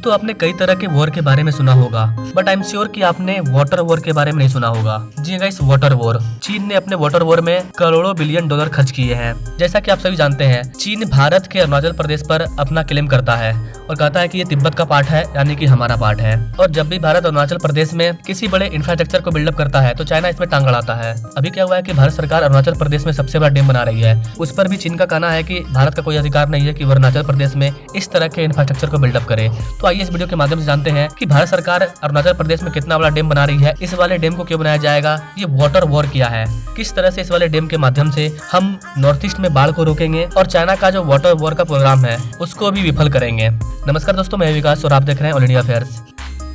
दोस्तों आपने कई तरह के वॉर के बारे में सुना होगा, बट आई एम श्योर कि आपने वाटर वॉर के बारे में नहीं सुना होगा। जी गाइस, वाटर वॉर। चीन ने अपने वाटर वॉर में करोड़ों बिलियन डॉलर खर्च किए हैं। जैसा कि आप सभी जानते हैं, चीन भारत के अरुणाचल प्रदेश पर अपना क्लेम करता है और कहता है कि ये तिब्बत का पार्ट है, यानी कि हमारा पार्ट है। और जब भी भारत अरुणाचल प्रदेश में किसी बड़े इंफ्रास्ट्रक्चर को बिल्डअप करता है तो चाइना इसमें टांग अड़ाता है। अभी क्या हुआ है कि भारत सरकार अरुणाचल प्रदेश में सबसे बड़ा डैम बना रही है। उस पर भी चीन का कहना है कि भारत का कोई अधिकार नहीं है कि वो अरुणाचल प्रदेश में इस तरह के इंफ्रास्ट्रक्चर को बिल्डअप करे। तो आइए इस वीडियो के माध्यम से जानते हैं कि भारत सरकार अरुणाचल प्रदेश में कितना बड़ा डैम बना रही है, इस वाले डैम को क्यों बनाया जाएगा, ये वाटर वॉर क्या है, किस तरह से इस वाले डैम के माध्यम से हम नॉर्थ ईस्ट में बाढ़ को रोकेंगे और चाइना का जो वाटर वॉर का प्रोग्राम है उसको भी विफल करेंगे। नमस्कार दोस्तों, मैं विकास और आप देख रहे हैं ऑल इंडिया अफेयर्स।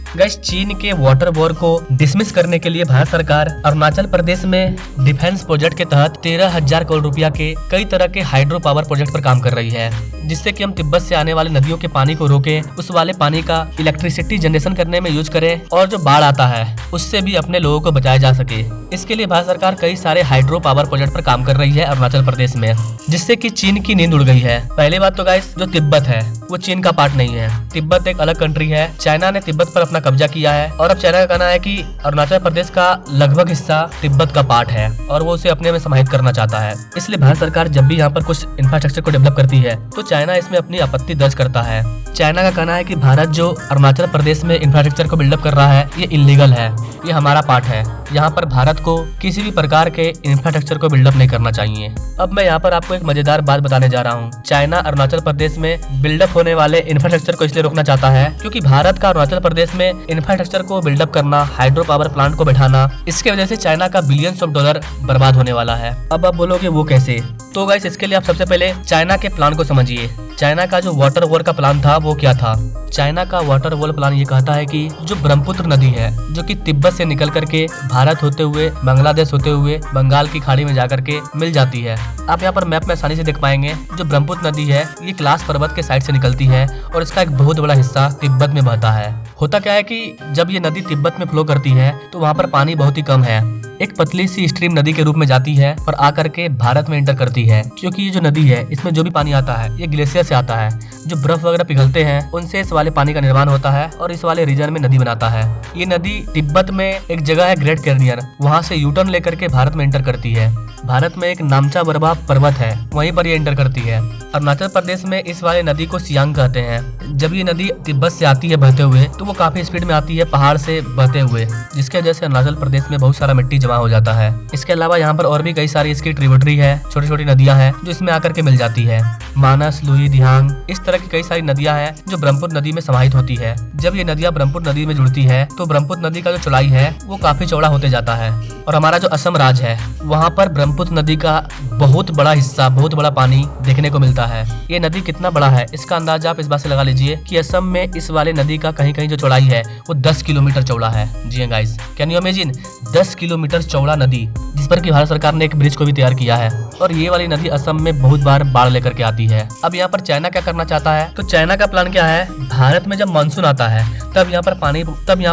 गाइस, चीन के वाटर वॉर को डिसमिस करने के लिए भारत सरकार अरुणाचल प्रदेश में डिफेंस प्रोजेक्ट के तहत 13,000 करोड़ रुपया के कई तरह के हाइड्रो पावर प्रोजेक्ट पर काम कर रही है, जिससे कि हम तिब्बत से आने वाले नदियों के पानी को रोके, उस वाले पानी का इलेक्ट्रिसिटी जनरेशन करने में यूज करें और जो बाढ़ आता है उससे भी अपने लोगों को बचाया जा सके। इसके लिए भारत सरकार कई सारे हाइड्रो पावर प्रोजेक्ट पर काम कर रही है अरुणाचल प्रदेश में, जिससे कि चीन की नींद उड़ गई है। पहली बात तो गाइस, जो तिब्बत है वो चीन का पार्ट नहीं है। तिब्बत एक अलग कंट्री है। चाइना ने तिब्बत पर अपना कब्जा किया है और अब चाइना का कहना है कि अरुणाचल प्रदेश का लगभग हिस्सा तिब्बत का पार्ट है और वो उसे अपने में समाहित करना चाहता है। इसलिए भारत सरकार जब भी यहाँ पर कुछ इंफ्रास्ट्रक्चर को डेवलप करती है तो चाइना इसमें अपनी आपत्ति दर्ज करता है। चाइना का कहना है कि भारत जो अरुणाचल प्रदेश में इंफ्रास्ट्रक्चर को बिल्डअप कर रहा है ये इलीगल है, ये हमारा पार्ट है। यहाँ पर भारत को किसी भी प्रकार के इंफ्रास्ट्रक्चर को बिल्डअप नहीं करना चाहिए। अब मैं यहाँ पर आपको एक मजेदार बात बताने जा रहा हूँ। चाइना अरुणाचल प्रदेश में बिल्डअप होने वाले इंफ्रास्ट्रक्चर को इसलिए रोकना चाहता है क्योंकि भारत का अरुणाचल प्रदेश में इंफ्रास्ट्रक्चर को बिल्डअप करना, हाइड्रो पावर प्लांट को बैठाना, इसके वजह से चाइना का बिलियंस ऑफ डॉलर बर्बाद होने वाला है। अब आप बोलोगे वो कैसे? तो गाइस, इसके लिए आप सबसे पहले चाइना के प्लान को समझिए। चाइना का जो वाटर वॉर का प्लान था वो क्या था? चाइना का वाटर वॉर प्लान ये कहता है कि जो ब्रह्मपुत्र नदी है, जो कि तिब्बत से निकल करके भारत होते हुए, बांग्लादेश होते हुए बंगाल की खाड़ी में जाकर के मिल जाती है। आप यहाँ पर मैप में आसानी से देख पाएंगे, जो ब्रह्मपुत्र नदी है ये कैलाश पर्वत के साइड से निकलती है और इसका एक बहुत बड़ा हिस्सा तिब्बत में बहता है। होता क्या है कि जब ये नदी तिब्बत में फ्लो करती है तो वहाँ पर पानी बहुत ही कम है। एक पतली सी स्ट्रीम नदी के रूप में जाती है और आकर के भारत में एंटर करती है, क्योंकि ये जो नदी है इसमें जो भी पानी आता है ये ग्लेशियर से आता है। जो बर्फ वगैरह पिघलते हैं उनसे इस वाले पानी का निर्माण होता है और इस वाले रीजन में नदी बनाता है। ये नदी तिब्बत में एक जगह है ग्रेट कैनियन, वहाँ से यूटर्न लेकर के भारत में एंटर करती है। भारत में एक नामचा बरवा पर्वत है, वहीं पर ये एंटर करती है। अरुणाचल प्रदेश में इस वाले नदी को सियांग कहते हैं। जब ये नदी तिब्बत से आती है बहते हुए तो वो काफी स्पीड में आती है पहाड़ से बहते हुए, जिसके वजह से अरुणाचल प्रदेश में बहुत सारा मिट्टी जमा हो जाता है। इसके अलावा यहाँ पर और भी कई सारी इसकी ट्रिब्यूटरी है, छोटी छोटी नदियां हैं जो इसमें आकर के मिल जाती है। मानस, लुई, दिहांग, इस तरह की कई सारी नदियां हैं जो ब्रह्मपुत्र नदी में समाहित होती है। जब ये नदियां ब्रह्मपुत्र नदी में जुड़ती है तो ब्रह्मपुत्र नदी का जो चौड़ाई है वो काफी चौड़ा होते जाता है और हमारा जो असम राज्य है वहाँ पर ब्रह्मपुत्र नदी का बहुत बड़ा हिस्सा, बहुत बड़ा पानी देखने को मिलता है। ये नदी कितना बड़ा है इसका अंदाजा आप इस बात से लगा लीजिए कि असम में इस वाले नदी का कहीं कहीं जो चौड़ाई है वो 10 किलोमीटर चौड़ा है। जी guys, can you imagine 10 kilometre चौड़ा नदी, जिस पर कि भारत सरकार ने एक ब्रिज को भी तैयार किया है। और ये वाली नदी असम में बहुत बार बाढ़ लेकर के आती है। अब यहाँ पर चाइना क्या करना चाहता है? तो चाइना का प्लान क्या है, भारत में जब मानसून आता है तब यहाँ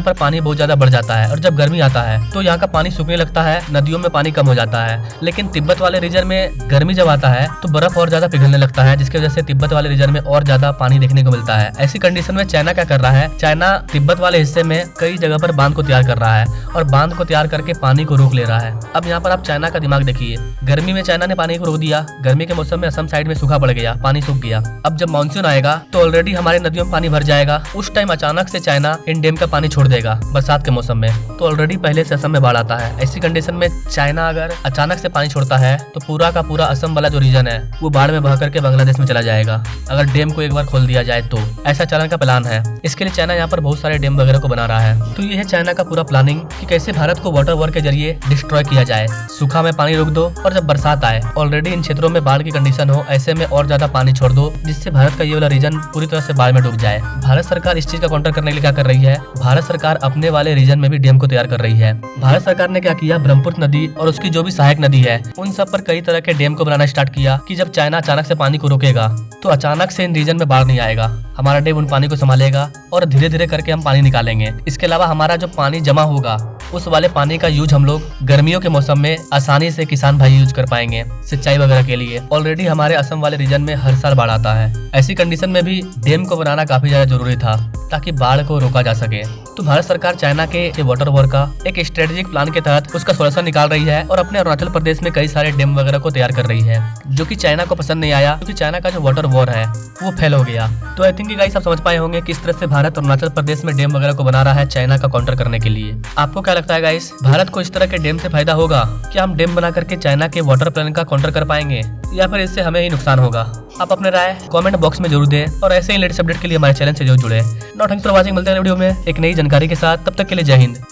पर पानी बहुत ज्यादा बढ़ जाता है और जब गर्मी आता है तो यहाँ का पानी सूखने लगता है, नदियों में पानी कम हो जाता है। लेकिन तिब्बत वाले रीजन में गर्मी जब आता है तो बर्फ और ज्यादा पिघलने लगता है, जिसकी वजह से तिब्बत वाले रीजन में और ज्यादा पानी देखने को मिलता है। ऐसी कंडीशन में चाइना क्या कर रहा है, चाइना तिब्बत वाले हिस्से में कई जगह पर बांध को तैयार कर रहा है और बांध को तैयार करके पानी को रोक ले रहा है। अब यहाँ पर आप चाइना का दिमाग देखिए, गर्मी में चाइना ने पानी को रोक दिया, गर्मी के मौसम में असम साइड में सूखा पड़ गया, पानी सूख गया। अब जब मानसून आएगा तो ऑलरेडी हमारे नदियों में पानी भर जाएगा। उस टाइम अचानक से चाइना इन डैम का पानी छोड़ देगा बरसात के मौसम में, तो ऑलरेडी पहले से असम में बाढ़ आता है। ऐसी कंडीशन में चाइना अगर अचानक से पानी छोड़ता है तो पूरा का पूरा असम वाला जो रीजन है वो बाढ़ में बह करके बांग्लादेश में चला जाएगा, अगर डैम को एक बार खोल दिया जाए तो। ऐसा चाइना का प्लान है। इसके लिए चाइना यहाँ पर बहुत सारे डैम वगैरह को बना रहा है। तो ये है चाइना का पूरा प्लानिंग कि कैसे भारत को वाटर वॉर के जरिए डिस्ट्रॉय किया जाए। सूखा में पानी रोक दो और जब बरसात आए, ऑलरेडी इन क्षेत्रों में बाढ़ की कंडीशन हो, ऐसे में और ज्यादा पानी छोड़ दो जिससे भारत का ये वाला रीजन पूरी तरह से बाढ़ में डूब जाए। भारत सरकार इस चीज का काउंटर करने के लिए क्या कर रही है, भारत सरकार अपने वाले रीजन में भी डैम को तैयार कर रही है। भारत सरकार ने क्या किया, ब्रह्मपुत्र नदी और उसकी जो भी सहायक नदी है उन सब पर कई तरह के डैम को बनाना स्टार्ट किया कि जब चाइना अचानक से पानी को रोकेगा तो अचानक से इन रीजन में बाढ़ नहीं आएगा, हमारा डैम उन पानी को संभालेगा और धीरे धीरे करके हम पानी निकालेंगे। इसके अलावा हमारा जो पानी जमा होगा उस वाले पानी का यूज हम लोग गर्मियों के मौसम में आसानी से किसान भाई यूज कर पाएंगे सिंचाई वगैरह के लिए। ऑलरेडी हमारे असम वाले रीजन में हर साल बाढ़ आता है। ऐसी कंडीशन में भी डैम को बनाना काफी ज्यादा जरूरी था ताकि बाढ़ को रोका जा सके। तो भारत सरकार चाइना के वाटर वॉर का एक स्ट्रेटेजिक प्लान के तहत उसका सोल्यूशन निकाल रही है और अपने अरुणाचल प्रदेश में कई सारे डैम वगैरह को तैयार कर रही है, जो कि चाइना को पसंद नहीं आया क्योंकि चाइना का जो वाटर वॉर है वो फेल हो गया। तो आई थिंक गाइस आप समझ पाए होंगे किस तरह से भारत अरुणाचल प्रदेश में डैम वगैरह को बना रहा है चाइना का काउंटर करने के लिए। आपको क्या लगता है गाइस, भारत को इस तरह के डैम से फायदा होगा? क्या हम डैम बना करके चाइना के वाटर प्लान का काउंटर कर पाएंगे या फिर इससे हमें ही नुकसान होगा? आप अपने राय कमेंट बॉक्स में जरूर दें और ऐसे ही लेटेस्ट अपडेट के लिए हमारे चैनल से जरूर जुड़े। Not thanks for watching. मिलते हैं वीडियो में एक नई जानकारी के साथ, तब तक के लिए जय हिंद।